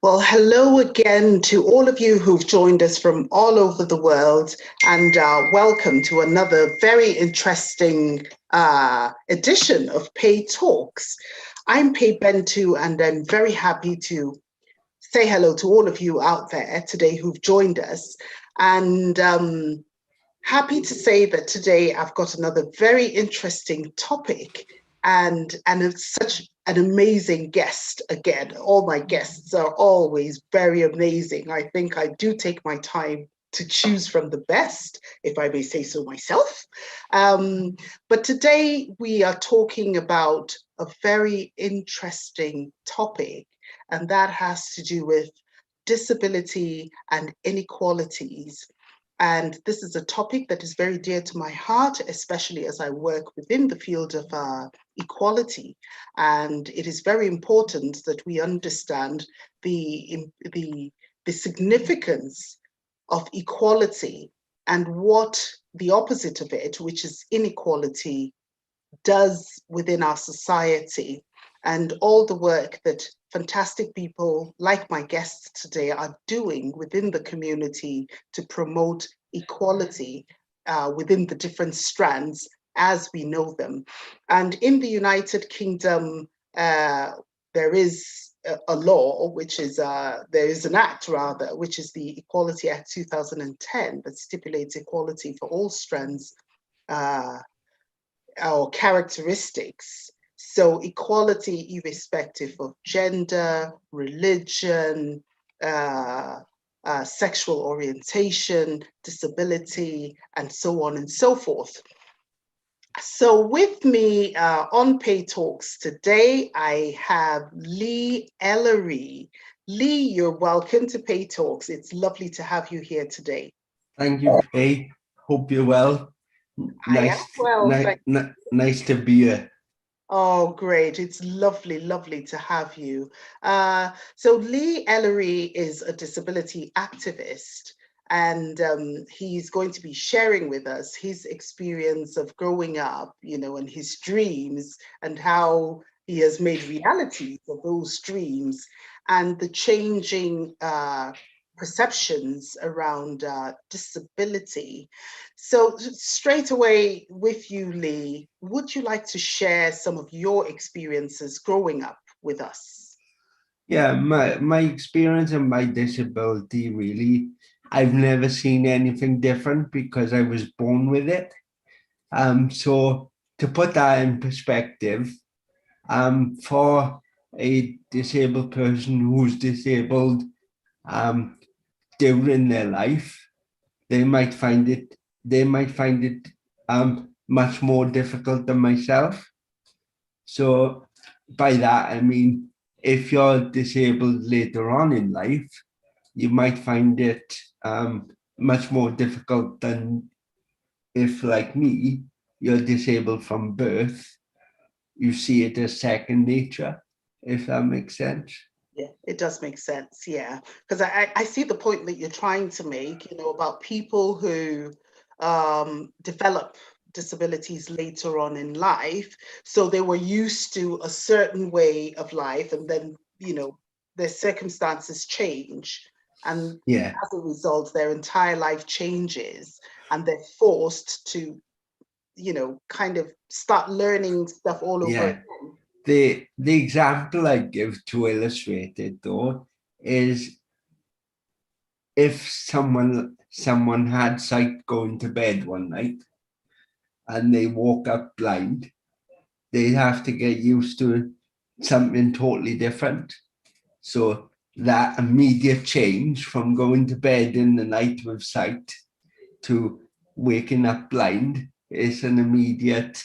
Well, hello again to all of you who've joined us from all over the world, and welcome to another very interesting edition of Pay Talks. I'm Pay Bentu, and I'm very happy to say hello to all of you out there today who've joined us. And happy to say that today I've got another very interesting topic, and it's such an amazing guest again. All my guests are always very amazing. I think I do take my time to choose from the best, if I may say so myself. But today we are talking about a very interesting topic, and that has to do with disability and inequalities. And this is a topic that is very dear to my heart, especially as I work within the field of equality. And it is very important that we understand the significance of equality and what the opposite of it, which is inequality, does within our society, and all the work that fantastic people like my guests today are doing within the community to promote equality within the different strands as we know them. And in the United Kingdom, there is a law, which is, there is an act rather, which is the Equality Act 2010 that stipulates equality for all strands or characteristics. So equality irrespective of gender, religion, sexual orientation, disability, and so on and so forth. So with me on Pay Talks today, I have Lee Ellery. Lee, you're welcome to Pay Talks. It's lovely to have you here today. Thank you, Pay. Hope you're well. Nice to be here. Oh, great. It's lovely, lovely to have you. So Lee Ellery is a disability activist, and he's going to be sharing with us his experience of growing up, and his dreams, and how he has made realities of those dreams, and the changing perceptions around disability. So straight away with you, Lee, would you like to share some of your experiences growing up with us? Yeah, my experience and my disability, really, I've never seen anything different because I was born with it. So to put that in perspective, for a disabled person who's disabled during their life, they might find it much more difficult than myself. So by that, I mean, if you're disabled later on in life, you might find it much more difficult than if, like me, you're disabled from birth. You see it as second nature, if that makes sense. Yeah, it does make sense. Yeah, because I see the point that you're trying to make, about people who develop disabilities later on in life. So they were used to a certain way of life, and then, their circumstances change. And yeah, as a result, their entire life changes, and they're forced to, kind of start learning stuff all over yeah. again. The example I give to illustrate it, though, is if someone had sight going to bed one night and they woke up blind, they have to get used to something totally different. So that immediate change from going to bed in the night with sight to waking up blind is an immediate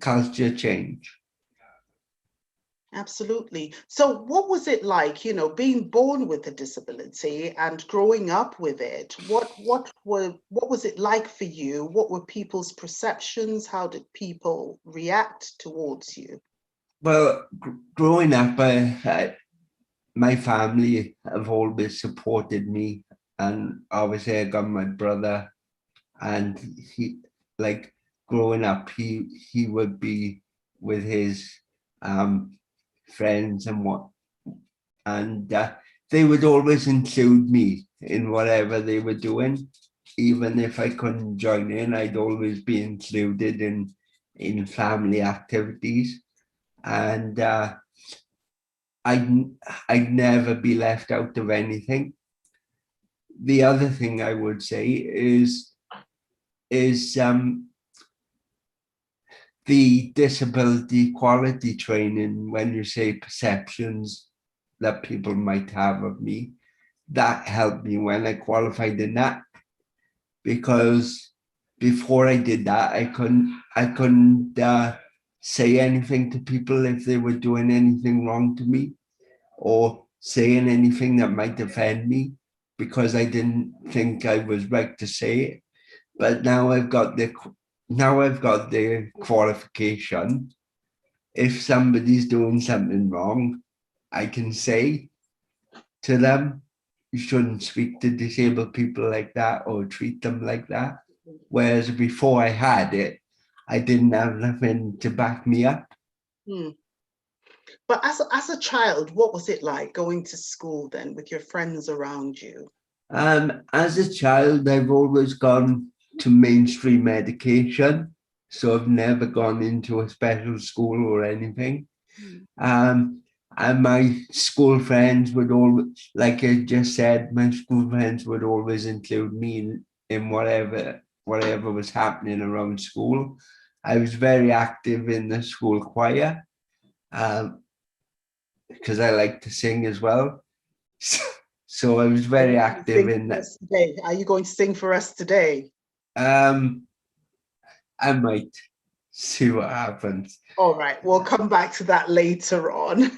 culture change. Absolutely. So what was it like, being born with a disability and growing up with it? What was it like for you? What were people's perceptions? How did people react towards you? Well, growing up, my family have always supported me, and obviously I got my brother, and he, like, growing up, he would be with his friends and they would always include me in whatever they were doing. Even if I couldn't join in, I'd always be included in family activities. And I'd never be left out of anything. The other thing I would say is the disability equality training. When you say perceptions that people might have of me, that helped me when I qualified in that, because before I did that, I couldn't say anything to people if they were doing anything wrong to me or saying anything that might offend me, because I didn't think I was right to say it. But now I've got the qualification. If somebody's doing something wrong, I can say to them, you shouldn't speak to disabled people like that or treat them like that. Whereas before I had it, I didn't have nothing to back me up. But as a child, what was it like going to school then with your friends around you? As a child, I've always gone to mainstream education, so I've never gone into a special school or anything. And my school friends would always, like I just said, my school friends would always include me in whatever was happening around school. I was very active in the school choir, because I like to sing as well. So I was very active in that. Today? Are you going to sing for us today? I might see what happens. All right, we'll come back to that later on.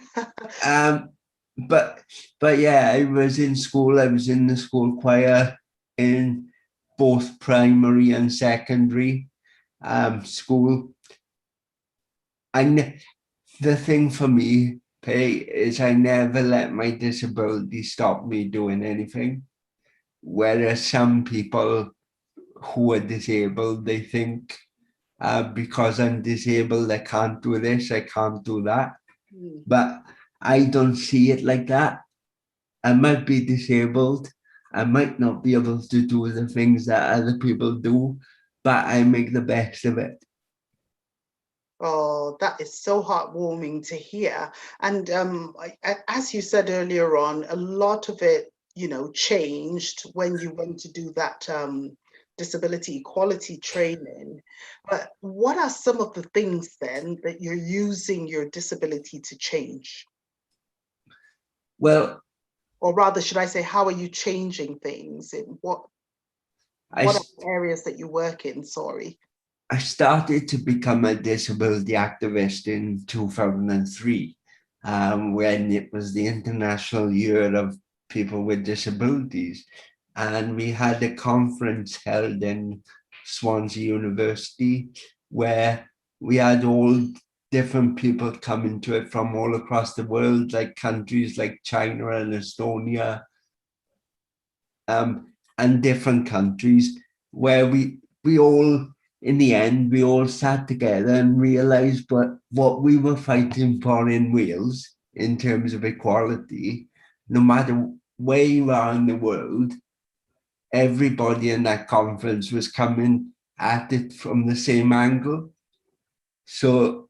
But yeah, I was in school. I was in the school choir in both primary and secondary school. And the thing for me, Pay, is I never let my disability stop me doing anything. Whereas some people who are disabled, they think because I'm disabled, I can't do this, I can't do that. But I don't see it like that. I might be disabled. I might not be able to do the things that other people do, but I make the best of it. Oh, that is so heartwarming to hear. And as you said earlier on, a lot of it, changed when you went to do that disability equality training. But what are some of the things then that you're using your disability to change? Well, or rather, should I say, how are you changing things? In what are the areas that you work in? Sorry. I started to become a disability activist in 2003, when it was the International Year of People with Disabilities. And we had a conference held in Swansea University where we had all different people coming to it from all across the world, like countries like China and Estonia, and different countries, where we all, in the end, we all sat together and realised what we were fighting for in Wales in terms of equality. No matter where you are in the world, everybody in that conference was coming at it from the same angle. So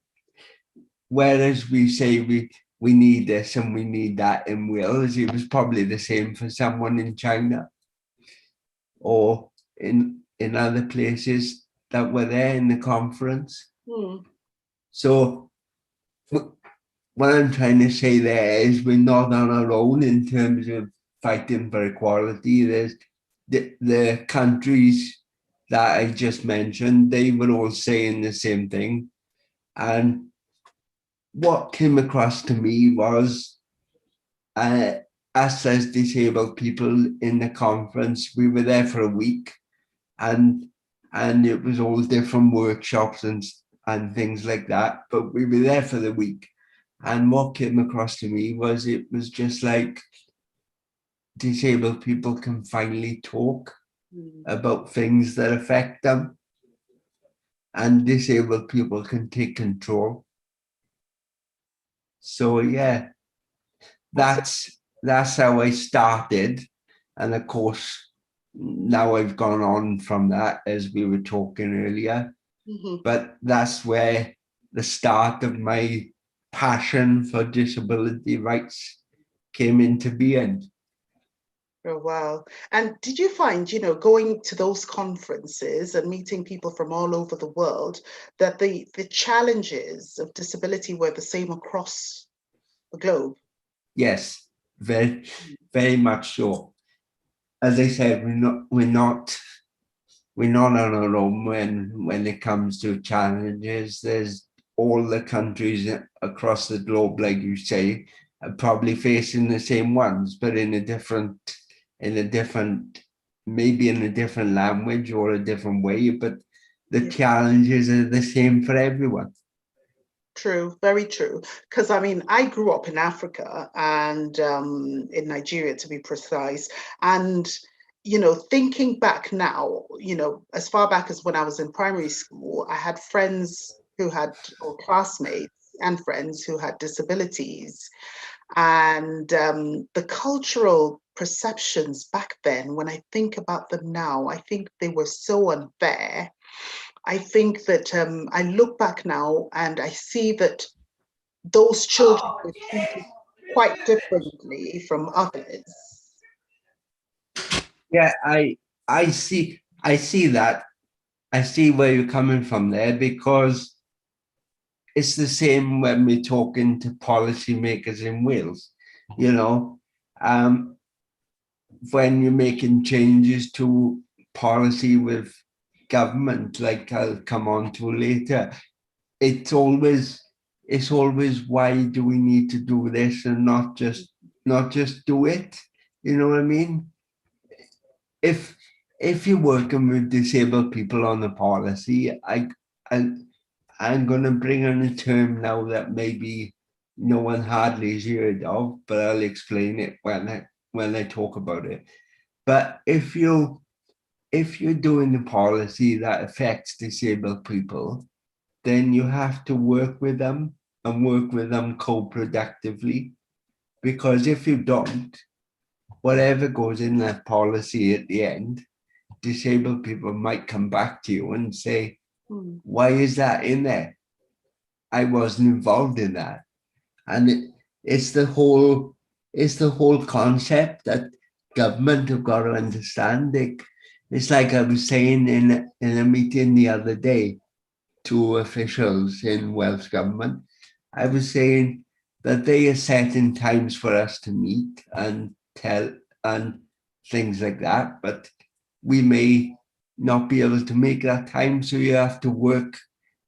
whereas we say we need this and we need that in Wales, it was probably the same for someone in China or in other places that were there in the conference. So what I'm trying to say there is we're not on our own in terms of fighting for equality. There's the countries that I just mentioned, they were all saying the same thing. And what came across to me was us as disabled people in the conference, we were there for a week, and it was all different workshops and things like that, but we were there for the week. And what came across to me was it was just like disabled people can finally talk about things that affect them, and disabled people can take control. So yeah, that's that's how I started. And of course, now I've gone on from that, as we were talking earlier. Mhm. But that's where the start of my passion for disability rights came into being. Oh, wow. And did you find, going to those conferences and meeting people from all over the world, that the challenges of disability were the same across the globe? Yes, very, very much so. As I said, we're not on our own when it comes to challenges. There's all the countries across the globe, like you say, are probably facing the same ones, but in a different, maybe in a different language or a different way, but the Yeah. challenges are the same for everyone. True, very true. Because I mean, I grew up in Africa and in Nigeria, to be precise. And, thinking back now, as far back as when I was in primary school, I had friends who had, or classmates and friends who had disabilities. And the cultural perceptions back then, when I think about them now, I think they were so unfair. I think that I look back now and I see that those children were treated quite differently from others. Yeah, I see that. I see where you're coming from there, because it's the same when we're talking to policymakers in Wales. You know, um, when you're making changes to policy with government, like I'll come on to later, it's always why do we need to do this and not just do it? You know what I mean? If you're working with disabled people on the policy, I'm going to bring in a term now that maybe no one hardly has heard of, but I'll explain it when I talk about it. But if you're doing a policy that affects disabled people, then you have to work with them and work with them co-productively. Because if you don't, whatever goes in that policy at the end, disabled people might come back to you and say, Mm. why is that in there? I wasn't involved in that. And it's the whole concept that government have got to understand. It's like I was saying in a meeting the other day to officials in Welsh government. I was saying that they are setting times for us to meet and tell and things like that, but we may not be able to make that time. So you have to work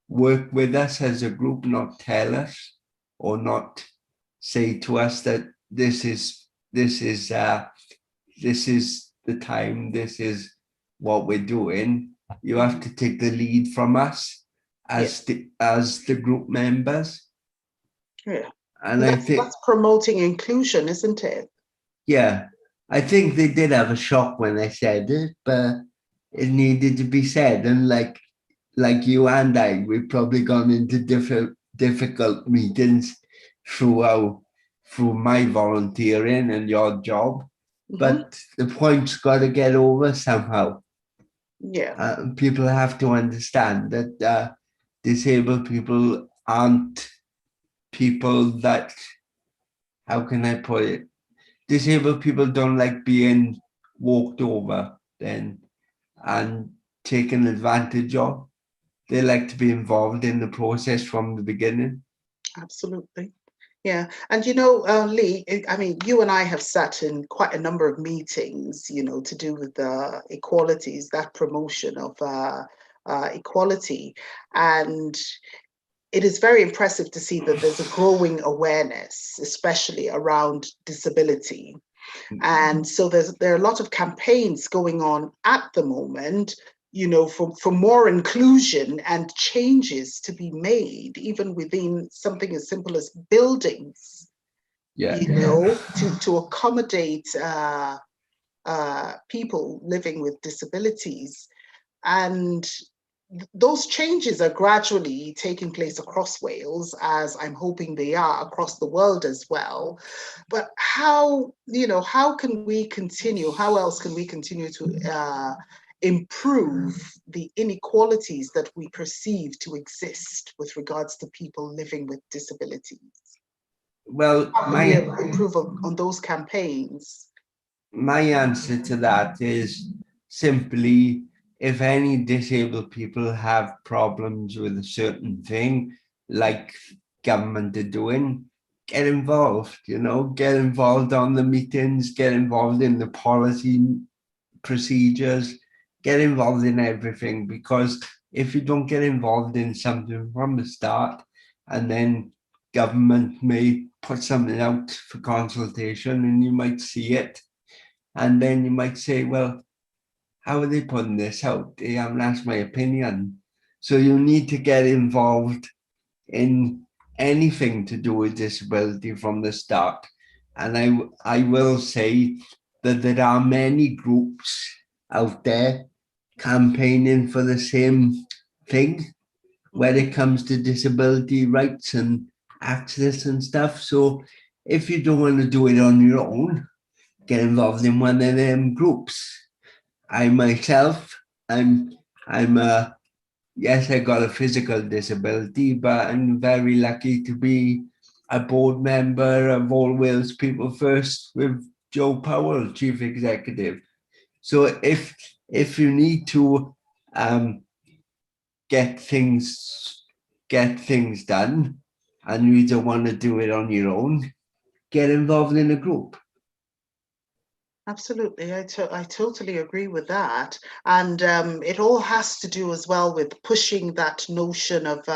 with us as a group, not tell us or not say to us that this is the time, this is what we're doing. You have to take the lead from us as the group members. Yeah. And I think That's promoting inclusion, isn't it? yeah, I think they did have a shock when I said it, but it needed to be said. And like you and I, we've probably gone into difficult meetings through my volunteering and your job. Mm-hmm. But the point's got to get over somehow. Yeah. People have to understand that disabled people aren't people that, how can I put it? Disabled people don't like being walked over then and taken advantage of. They like to be involved in the process from the beginning. Absolutely. Yeah. And Lee, I mean, you and I have sat in quite a number of meetings, to do with the equalities, that promotion of equality. And it is very impressive to see that there's a growing awareness, especially around disability. And so there are a lot of campaigns going on at the moment, for more inclusion and changes to be made, even within something as simple as buildings, to accommodate people living with disabilities. And those changes are gradually taking place across Wales, as I'm hoping they are across the world as well. But how, how can we continue? How else can we continue to improve the inequalities that we perceive to exist with regards to people living with disabilities? Well, How can we improve on those campaigns? my answer to that is simply, if any disabled people have problems with a certain thing, like government are doing, get involved, get involved on the meetings, get involved in the policy procedures, get involved in everything, because if you don't get involved in something from the start, and then government may put something out for consultation and you might see it, and then you might say, well, how are they putting this out? They haven't asked my opinion. So you need to get involved in anything to do with disability from the start. And I will say that there are many groups out there campaigning for the same thing when it comes to disability rights and access and stuff. So if you don't want to do it on your own, get involved in one of them groups. I myself, I'm yes, I got a physical disability, but I'm very lucky to be a board member of All Wales People First with Joe Powell, Chief Executive. So if you need to get things done and you don't want to do it on your own, get involved in a group. Absolutely, I totally agree with that. And it all has to do as well with pushing that notion of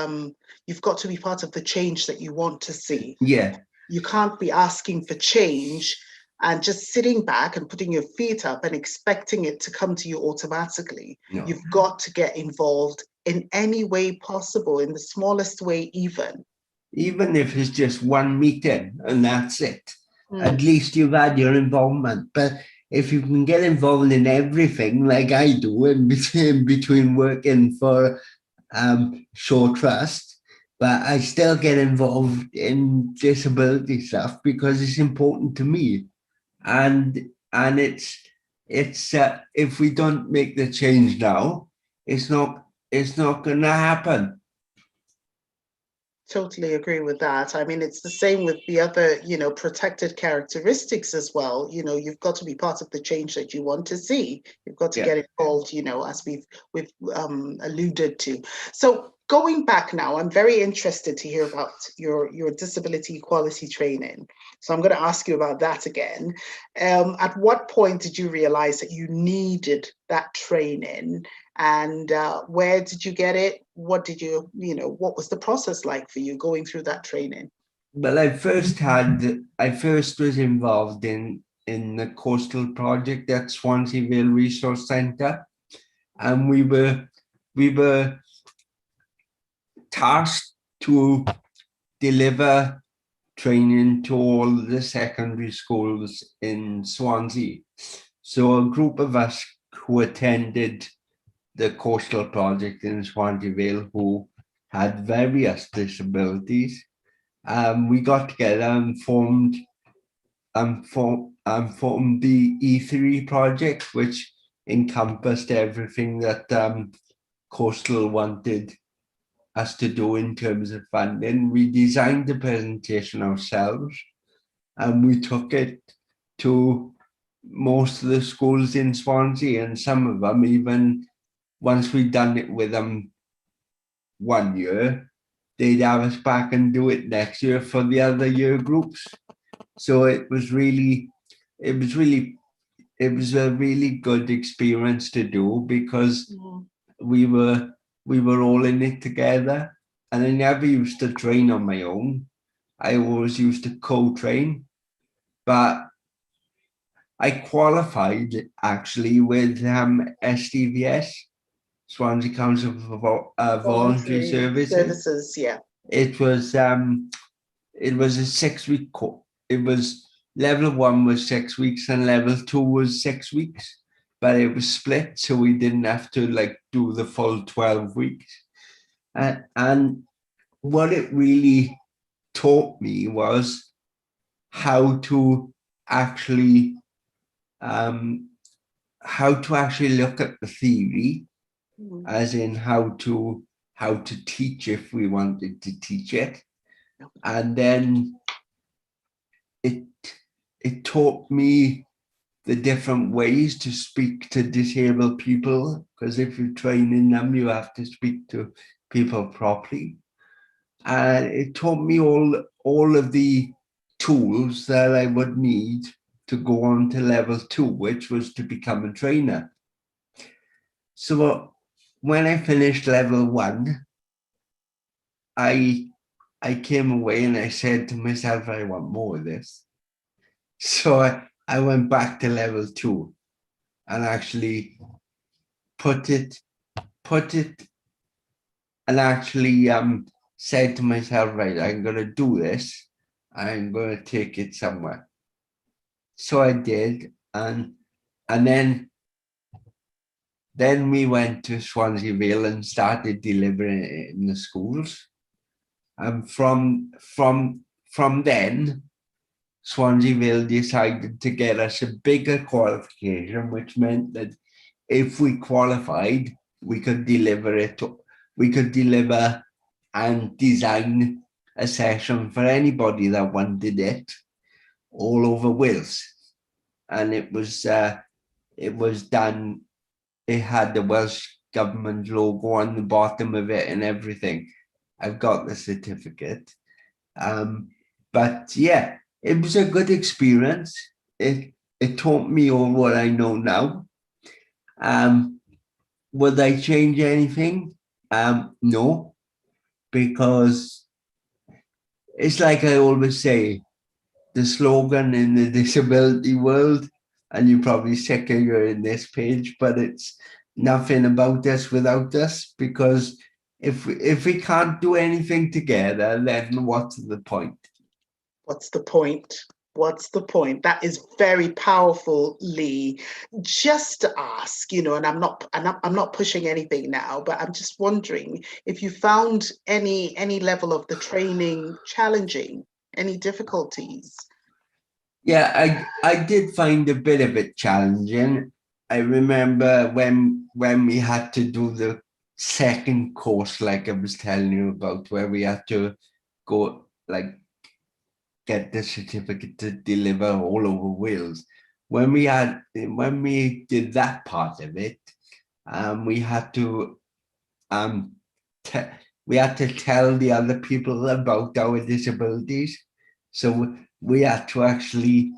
you've got to be part of the change that you want to see. Yeah. You can't be asking for change and just sitting back and putting your feet up and expecting it to come to you automatically. No. You've got to get involved in any way possible, in the smallest way even. Even if it's just one meeting and that's it. At least you've had your involvement. But if you can get involved in everything like I do in between working for Shore Trust, but I still get involved in disability stuff because it's important to me. And it's if we don't make the change now, it's not going to happen. Totally agree with that. I mean, it's the same with the other, protected characteristics as well. You've got to be part of the change that you want to see. You've got to get involved, as we've alluded to. So going back now, I'm very interested to hear about your disability equality training. So I'm going to ask you about that again. At what point did you realize that you needed that training? And where did you get it? What did what was the process like for you going through that training? Well, I first was involved in the coastal project at Swansea Resource Centre, and we were tasked to deliver training to all the secondary schools in Swansea. So a group of us who attended the coastal project in Swansea Vale who had various disabilities, we got together and formed the E3 project, which encompassed everything that Coastal wanted us to do in terms of funding. We designed the presentation ourselves and we took it to most of the schools in Swansea, and some of them, even once we'd done it with them 1 year, they'd have us back and do it next year for the other year groups. So it was a really good experience to do, because we were all in it together. And I never used to train on my own. I always used to co-train, but I qualified actually with STVS, Swansea Council for Voluntary Services. Yeah. It was a 6-week course. It was level 1 was 6 weeks and level 2 was 6 weeks. but it was split, so we didn't have to like do the full 12 weeks. And what it really taught me was how to actually look at the theory, as in how to teach if we wanted to teach it. And then it taught me the different ways to speak to disabled people, because if you're training them, you have to speak to people properly. And it taught me all of the tools that I would need to go on to level 2, which was to become a trainer. So when I finished level 1, I came away and I said to myself, I want more of this. So I went back to level 2 and actually put it and actually said to myself, right, I'm going to do this. I'm going to take it somewhere. So I did. And then we went to Swansea and started delivering it in the schools. And from then, Swansea decided to get us a bigger qualification, which meant that if we qualified, we could deliver and design a session for anybody that wanted it all over Wales. And it was done. It had the Welsh government logo on the bottom of it and everything. I've got the certificate. But yeah, it was a good experience. It taught me all what I know now. Would I change anything? No, because it's like I always say, the slogan in the disability world, and you're probably sick of hearing this page, but it's nothing about us without us, because if we can't do anything together, then what's the point? What's the point? What's the point? That is very powerful, Lee. Just to ask, and I'm not pushing anything now, but I'm just wondering if you found any level of the training challenging, any difficulties? Yeah, I did find a bit of it challenging. I remember when we had to do the second course, like I was telling you about, where we had to go like get the certificate to deliver all over Wales. When we did that part of it, we had to tell the other people about our disabilities. So we had to actually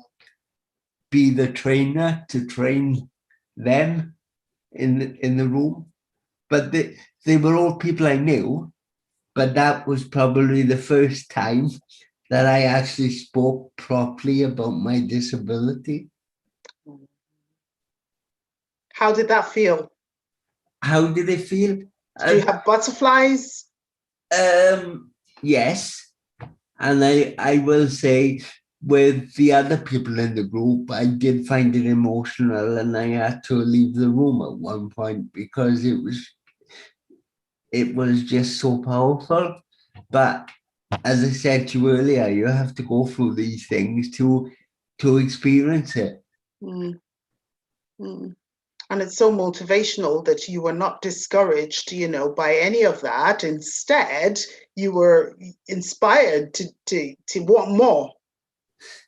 be the trainer to train them in the room. But they were all people I knew, but that was probably the first time that I actually spoke properly about my disability. How did that feel? How did it feel? Do you have butterflies? Yes. And I will say, with the other people in the group, I did find it emotional, and I had to leave the room at one point because it was just so powerful. But as I said to you earlier, you have to go through these things to experience it. Mm. Mm. And it's so motivational that you were not discouraged, by any of that. Instead, you were inspired to want more.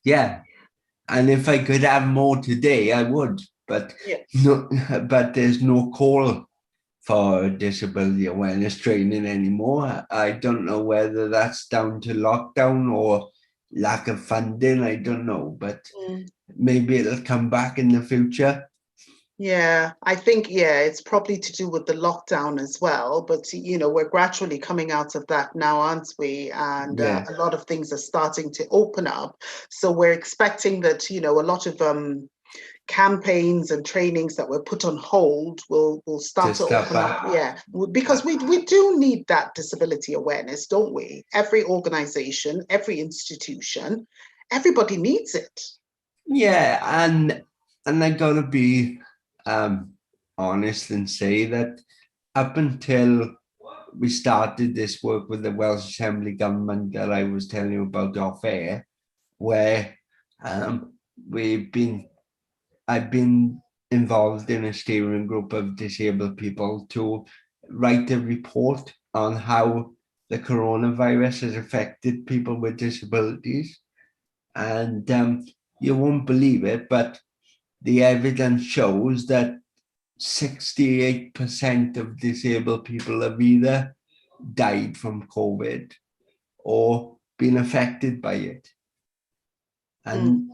Yeah. And if I could have more today, I would. But but there's no call for disability awareness training anymore. I don't know whether that's down to lockdown or lack of funding. I don't know, but maybe it'll come back in the future. Yeah, I think, it's probably to do with the lockdown as well. But, we're gradually coming out of that now, aren't we? And a lot of things are starting to open up. So we're expecting that, a lot of campaigns and trainings that were put on hold will start to open up. Yeah, because we do need that disability awareness, don't we? Every organization, every institution, everybody needs it. Yeah, and I gotta be honest and say that up until we started this work with the Welsh Assembly government that I was telling you about off air, where I've been involved in a steering group of disabled people to write a report on how the coronavirus has affected people with disabilities. And you won't believe it, but the evidence shows that 68% of disabled people have either died from COVID or been affected by it. And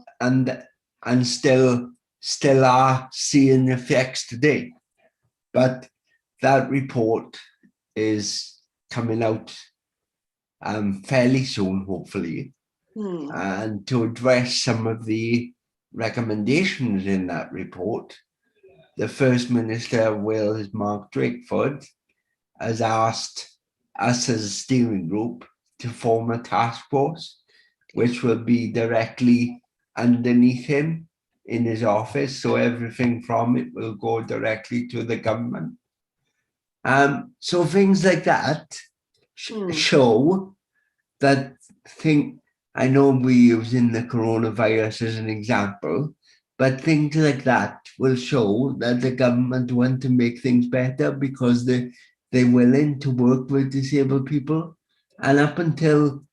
still are seeing the effects today. But that report is coming out fairly soon, hopefully. And to address some of the recommendations in that report, the First Minister of Wales, Mark Drakeford, has asked us as a steering group to form a task force, which will be directly underneath him in his office. So everything from it will go directly to the government. So things like that show that I know we're using the coronavirus as an example, but things like that will show that the government want to make things better because they're willing to work with disabled people. And up until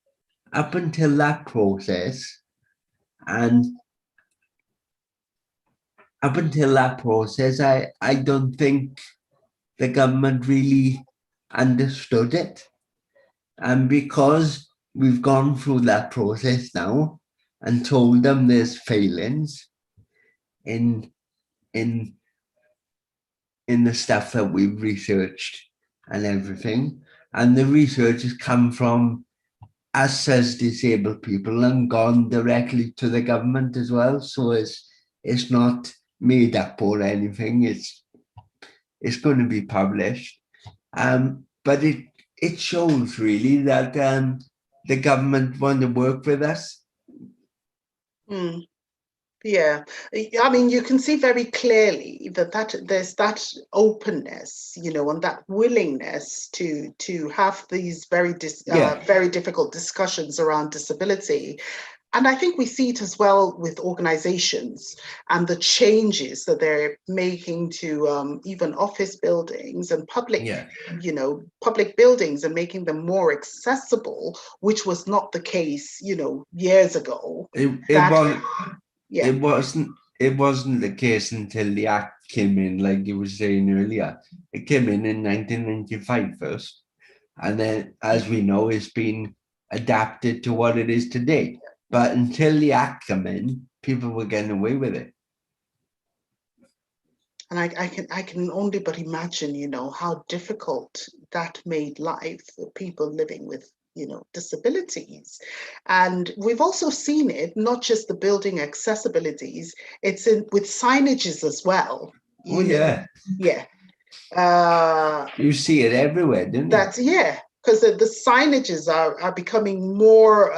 that process, I don't think the government really understood it. And because we've gone through that process now and told them there's failings in the stuff that we've researched and everything, and the research has come from us as disabled people and gone directly to the government as well. So it's not made up or anything. It's going to be published. But it shows really that the government want to work with us. Yeah, I mean, you can see very clearly that there's that openness, and that willingness to have these very difficult discussions around disability. And I think we see it as well with organizations and the changes that they're making to even office buildings and public buildings, and making them more accessible, which was not the case, years ago. It wasn't the case until the Act came in, like you were saying earlier. It came in 1995 first. And then, as we know, it's been adapted to what it is today. But until the Act came in, people were getting away with it. And I can only but imagine, how difficult that made life for people living with disabilities. And we've also seen it, not just the building accessibilities, it's with signages as well. Yeah. You see it everywhere, don't you? Because the signages are becoming more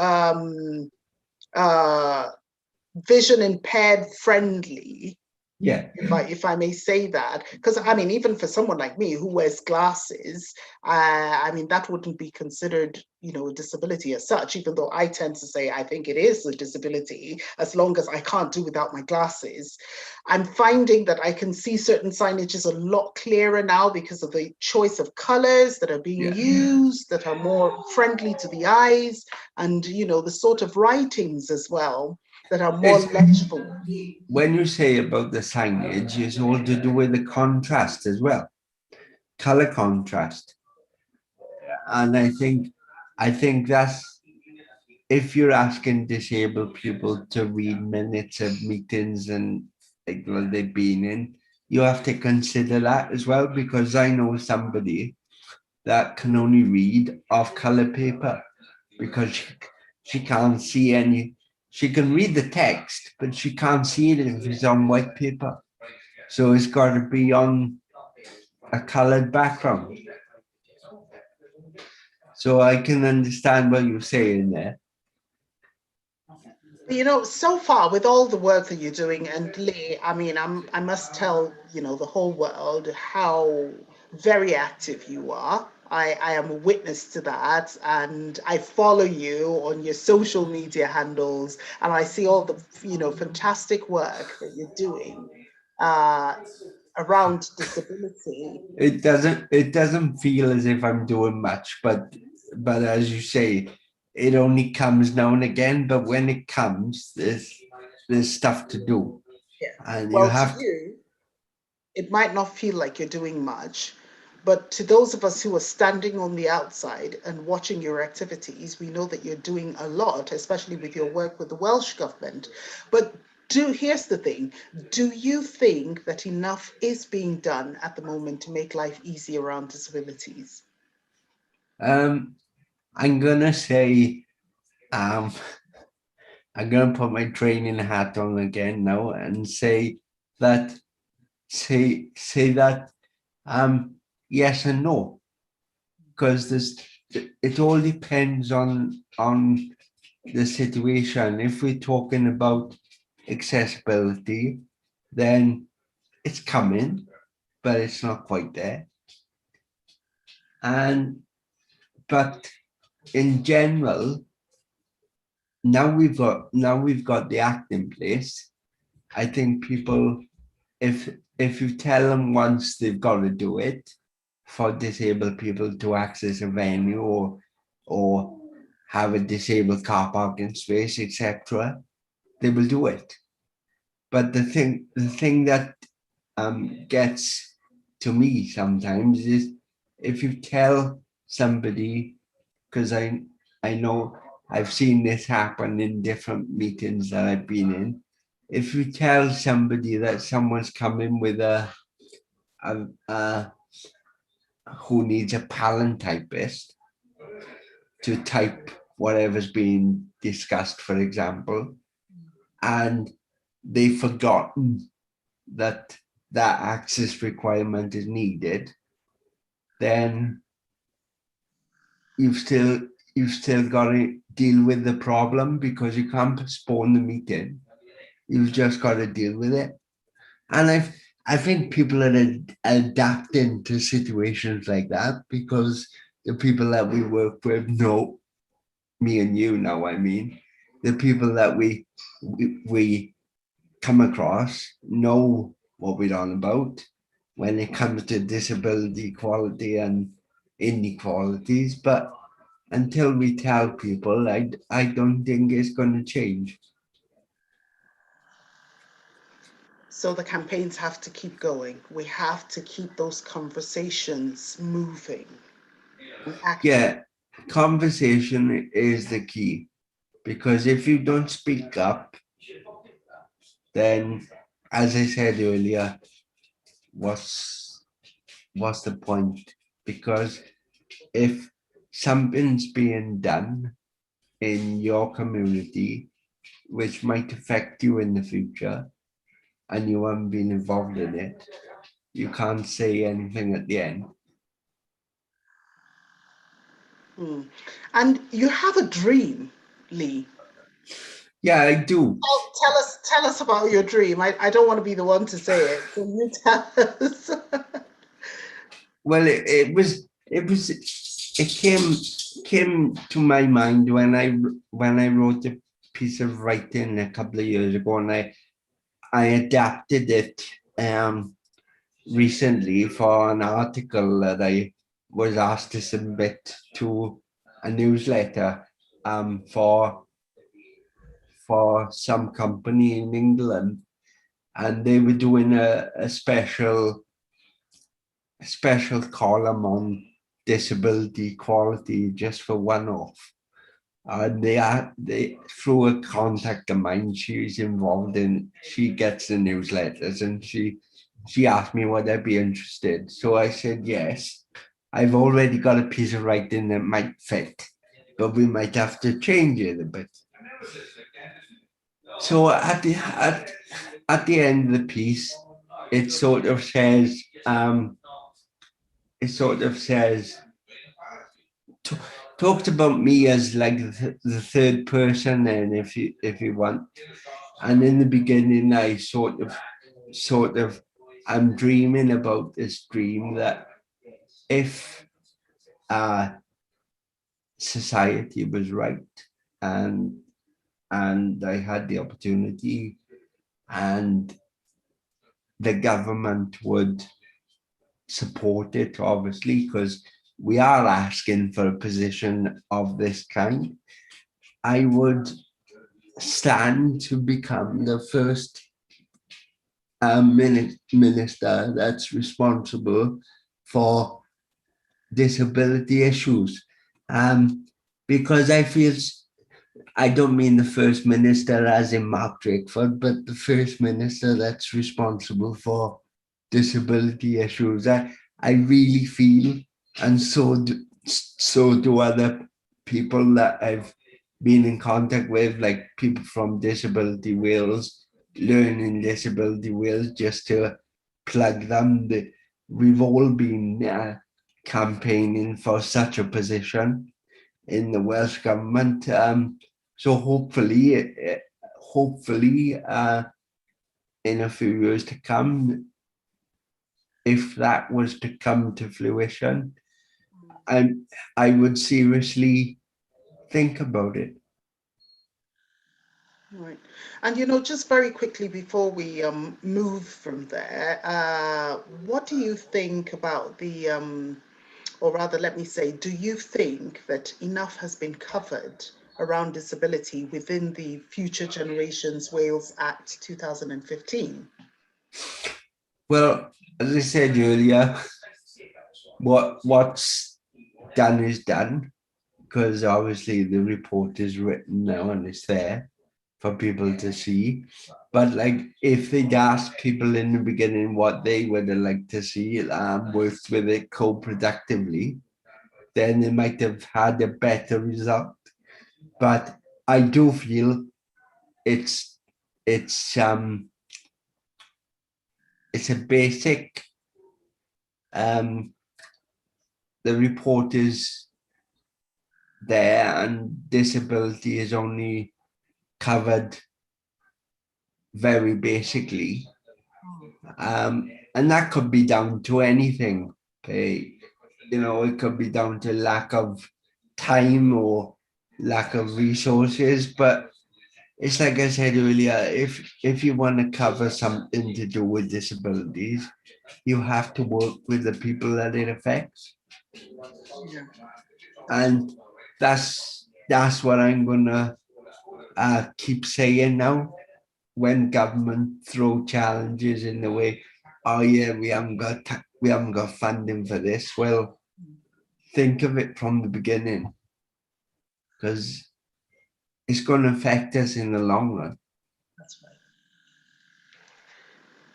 vision impaired friendly. If I may say that, because I mean, even for someone like me who wears glasses, I mean, that wouldn't be considered, a disability as such, even though I tend to say I think it is a disability as long as I can't do without my glasses. I'm finding that I can see certain signages a lot clearer now because of the choice of colors that are being used that are more friendly to the eyes, and the sort of writings as well that are more legible. When you say about the signage, it's all to do with the contrast as well, color contrast. And I think that's, if you're asking disabled people to read minutes of meetings and like what they've been in, you have to consider that as well, because I know somebody that can only read off color paper because she can't see any. She can read the text, but she can't see it if it's on white paper. So it's got to be on a colored background. So I can understand what you're saying there. You know, so far with all the work that you're doing, and Lee, I mean, I must tell, you know, the whole world how very active you are. I am a witness to that, and I follow you on your social media handles, and I see all the, you know, fantastic work that you're doing uh, around disability. It doesn't feel as if I'm doing much, but as you say, it only comes now and again. But when it comes, there's stuff to do, Yeah. and you Well, to have to. you, it might not feel like you're doing much, but to those of us who are standing on the outside and watching your activities, we know that you're doing a lot, especially with your work with the Welsh government. But here's the thing, do you think that enough is being done at the moment to make life easier around disabilities? Um, I'm gonna say, um, I'm gonna put my training hat on again now and that say that yes and no, because it all depends on the situation. If we're talking about accessibility, then it's coming, but it's not quite there. And but in general, now we've got the act in place. I think people, if you tell them once they've got to do it for disabled people to access a venue or have a disabled car parking space, etc., they will do it. But the thing that gets to me sometimes is if you tell somebody, because I know I've seen this happen in different meetings that I've been in. If you tell somebody that someone's coming with a who needs a palette typist to type whatever's being discussed, for example, and they've forgotten that that access requirement is needed, then you've still you've still got to deal with the problem because you can't postpone the meeting. You've just got to deal with it. And I think people are adapting to situations like that because the people that we work with know, me and you now, I mean, the people that we come across know what we're on about when it comes to disability equality and inequalities. But until we tell people, I don't think it's going to change. So the campaigns have to keep going. We have to keep those conversations moving and active. Yeah, conversation is the key because if you don't speak up, then, as I said earlier, what's what's the point? Because if something's being done in your community which might affect you in the future and you haven't been involved in it, you can't say anything at the end. Mm. And you have a dream, Lee. Yeah, I do. Tell us about your dream. I don't want to be the one to say it. Can you tell us? Well, it came to my mind when I wrote a piece of writing a couple of years ago, and I adapted it recently for an article that I was asked to submit to a newsletter for some company in England, and they were doing a special column on disability equality just for one off. And they through a contact of mine, she's involved in, she gets the newsletters, and she asked me would I be interested. So I said yes. I've already got a piece of writing that might fit, but we might have to change it a bit. So at the end of the piece, it sort of says, it sort of says, talked about me as like the third person, and if you want. And in the beginning, I sort of, I'm dreaming about this dream that if society was right, and I had the opportunity, and the government would support it, obviously, because we are asking for a position of this kind, I would stand to become the first minister that's responsible for disability issues. Because I feel, I don't mean the first minister as in Mark Drakeford, but the first minister that's responsible for disability issues. I really feel, and so do other people that I've been in contact with, like people from Disability Wales, Learning Disability Wales, just to plug them. We've all been campaigning for such a position in the Welsh government. So hopefully, in a few years to come, if that was to come to fruition, I would seriously think about it. Right. And, just very quickly before we move from there, what do you think about or rather, let me say, do you think that enough has been covered around disability within the Future Generations Wales Act 2015? Well, as I said earlier, what's done is done, because obviously the report is written now and it's there for people to see. But like, if they'd asked people in the beginning what they would have liked to see, worked with it co-productively, then they might have had a better result. But I do feel it's a basic, the report is there, and disability is only covered very basically. And that could be down to anything. It could be down to lack of time or lack of resources. But it's like I said earlier, if you want to cover something to do with disabilities, you have to work with the people that it affects. Yeah. And that's what I'm gonna keep saying now. When government throw challenges in the way, oh yeah, we haven't got funding for this. Well, think of it from the beginning, because it's going to affect us in the long run. That's right.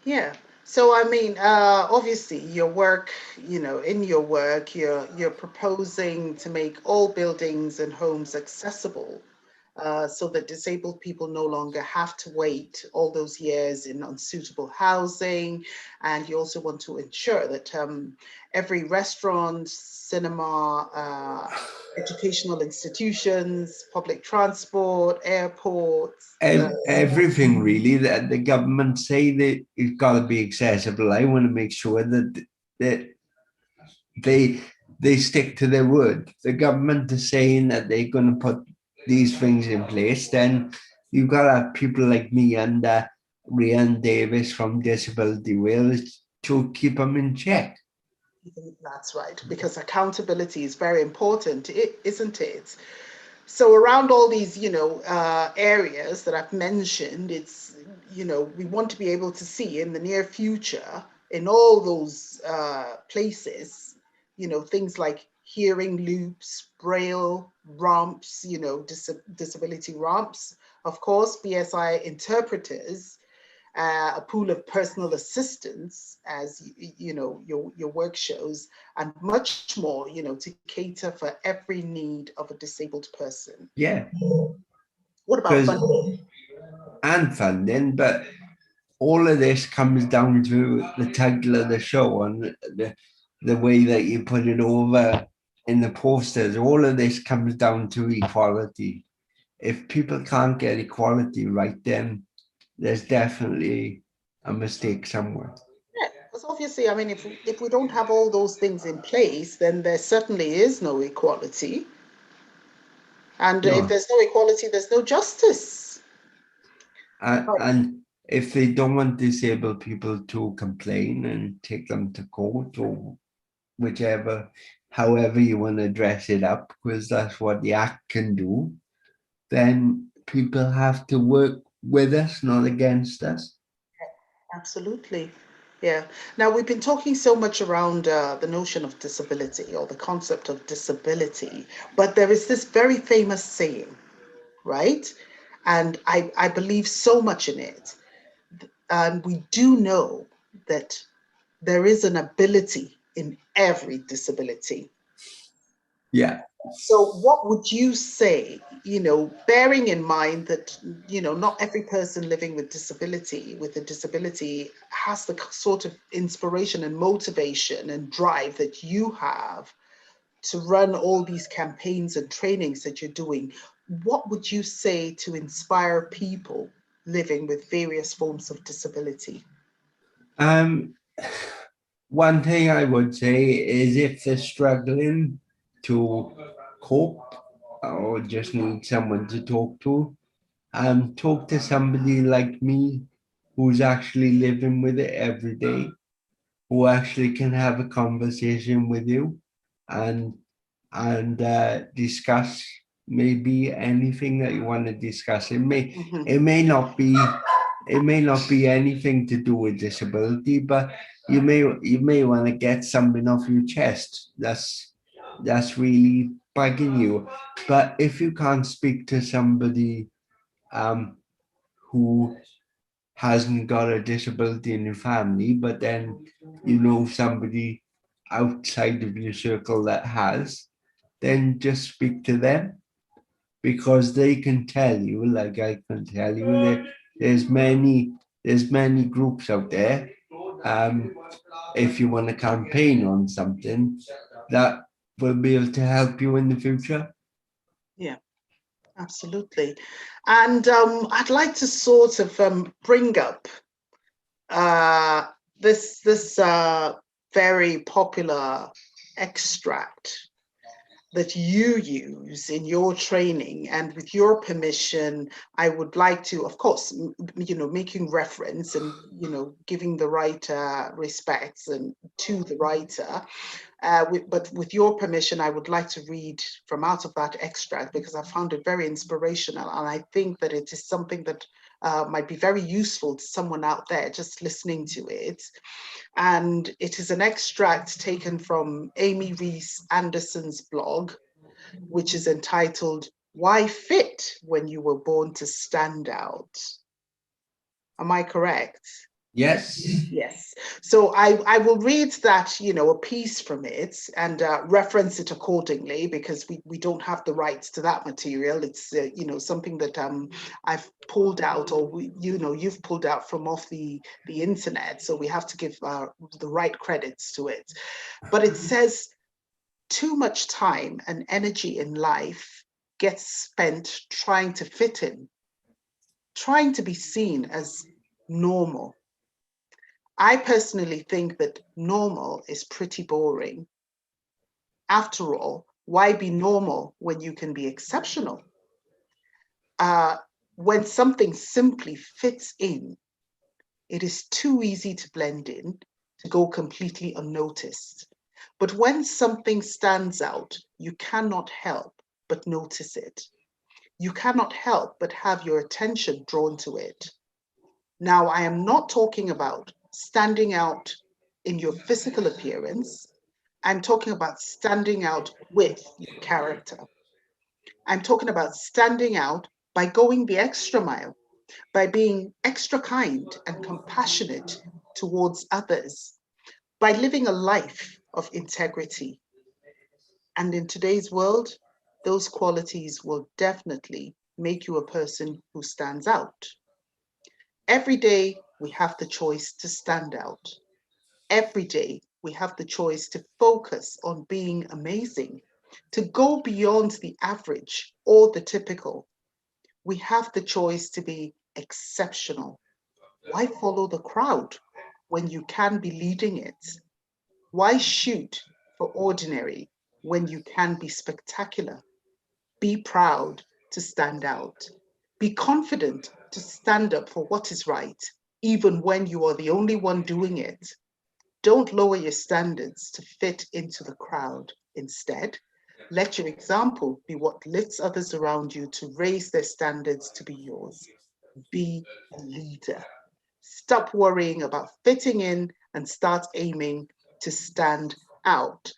Yeah. So, I mean, obviously, your work, in your work, you're proposing to make all buildings and homes accessible, so that disabled people no longer have to wait all those years in unsuitable housing. And you also want to ensure that every restaurant, cinema, educational institutions, public transport, airports, Everything really that the government say that it's got to be accessible. I want to make sure that they stick to their word. The government is saying that they're going to put these things in place. Then you've got to have people like me and Rhian Davis from Disability Wales to keep them in check. That's right, because accountability is very important, isn't it? So around all these, areas that I've mentioned, it's, we want to be able to see in the near future in all those places, things like hearing loops, braille ramps, disability ramps, of course, BSI interpreters, a pool of personal assistants, as your work shows, and much more, to cater for every need of a disabled person. Yeah. What about funding? And funding, but all of this comes down to the title of the show and the way that you put it over in the posters, all of this comes down to equality. If people can't get equality right, then there's definitely a mistake somewhere. Yeah, because obviously, I mean, if we don't have all those things in place, then there certainly is no equality. And if No, there's no equality, there's no justice. Right. and if they don't want disabled people to complain and take them to court or whichever, however you want to dress it up, because that's what the act can do, then people have to work with us, not against us. Absolutely. Yeah. Now, we've been talking so much around the notion of disability or the concept of disability, but there is this very famous saying, right? And I believe so much in it. And we do know that there is an ability in every disability. Yeah. So what would you say, bearing in mind that, not every person living with a disability has the sort of inspiration and motivation and drive that you have to run all these campaigns and trainings that you're doing. What would you say to inspire people living with various forms of disability? Um, one thing I would say is if they're struggling to cope or just need someone to talk to somebody like me who's actually living with it every day, who actually can have a conversation with you and discuss maybe anything that you want to discuss. It may not be anything to do with disability, but you may want to get something off your chest that's really bugging you. But if you can't speak to somebody who hasn't got a disability in your family, but then you know somebody outside of your circle that has, then just speak to them, because they can tell you, like I can tell you, that there's many groups out there. If you want to campaign on something, that will be able to help you in the future. Yeah. Absolutely. And I'd like to sort of bring up this very popular extract that you use in your training, and with your permission, I would like to, of course, making reference and giving the right respects and to the writer. But with your permission, I would like to read from out of that extract because I found it very inspirational. And I think that it is something that might be very useful to someone out there just listening to it. And it is an extract taken from Amy Reese Anderson's blog, which is entitled, "Why Fit When You Were Born to Stand Out?" Am I correct? Yes. Yes. So I will read that, a piece from it and reference it accordingly, because we don't have the rights to that material. It's, something that I've pulled out, or you've pulled out from off the internet. So we have to give the right credits to it. But it says, too much time and energy in life gets spent trying to fit in, trying to be seen as normal. I personally think that normal is pretty boring. After all, why be normal when you can be exceptional? When something simply fits in, it is too easy to blend in, to go completely unnoticed. But when something stands out, you cannot help but notice it. You cannot help but have your attention drawn to it. Now, I am not talking about standing out in your physical appearance. I'm talking about standing out with your character. I'm talking about standing out by going the extra mile, by being extra kind and compassionate towards others, by living a life of integrity. And in today's world, those qualities will definitely make you a person who stands out. Every day, we have the choice to stand out. Every day, we have the choice to focus on being amazing. to go beyond the average or the typical. We have the choice to be exceptional. Why follow the crowd when you can be leading it? Why shoot for ordinary when you can be spectacular? Be proud to stand out. Be confident to stand up for what is right, even when you are the only one doing it. Don't lower your standards to fit into the crowd. Instead, let your example be what lifts others around you to raise their standards to be yours. Be a leader. Stop worrying about fitting in and start aiming to stand out.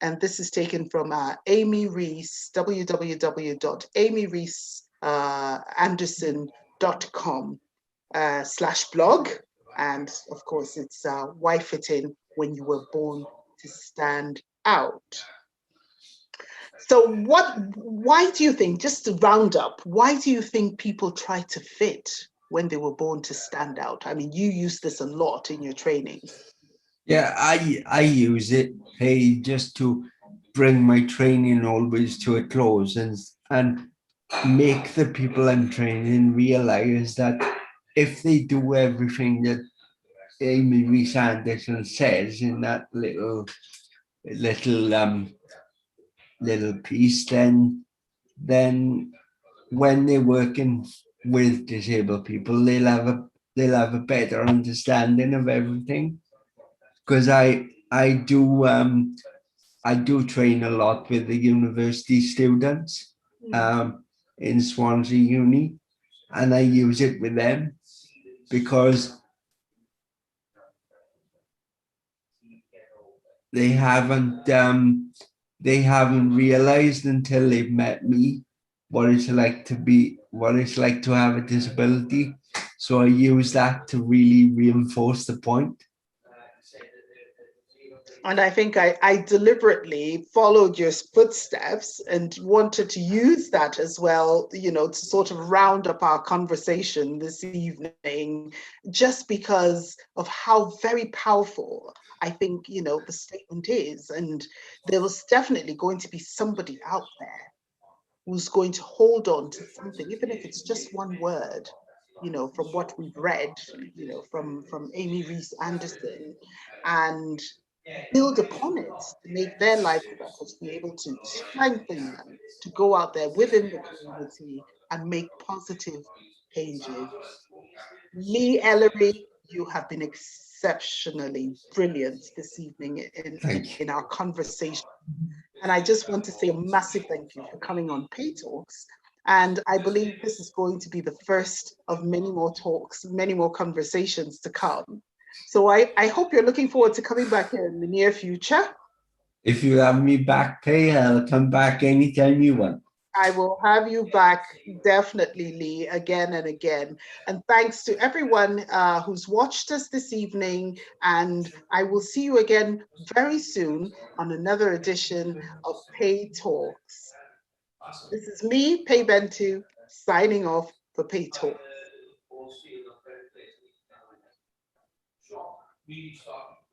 And this is taken from Amy Reese, www.amyreeseanderson.com/blog. And of course, it's why fit in when you were born to stand out. So why do you think, just to round up, why do you think people try to fit when they were born to stand out? I mean, you use this a lot in your trainings. Yeah, I use it, hey, just to bring my training always to a close and make the people I'm training realize that if they do everything that Amy Reese Anderson says in that little piece, then when they're working with disabled people, they'll have a better understanding of everything. Because I do train a lot with the university students in Swansea Uni, and I use it with them because they haven't realized until they've met me what it's like to have a disability. So I use that to really reinforce the point. And I think I deliberately followed your footsteps and wanted to use that as well, you know, to sort of round up our conversation this evening, just because of how very powerful I think, you know, the statement is. And there was definitely going to be somebody out there who's going to hold on to something, even if it's just one word, you know, from what we've read, you know, from Amy Reese Anderson, and build upon it to make their life better, to be able to strengthen them, to go out there within the community and make positive changes. Lee Ellery, you have been exceptionally brilliant this evening in our conversation. And I just want to say a massive thank you for coming on PayTalks. And I believe this is going to be the first of many more talks, many more conversations to come. So I hope you're looking forward to coming back here in the near future. If you have me back, Pay, I'll come back anytime you want. I will have you back, definitely, Lee, again and again. And thanks to everyone who's watched us this evening. And I will see you again very soon on another edition of PayTalks. This is me, Pay Bentu, signing off for PayTalks.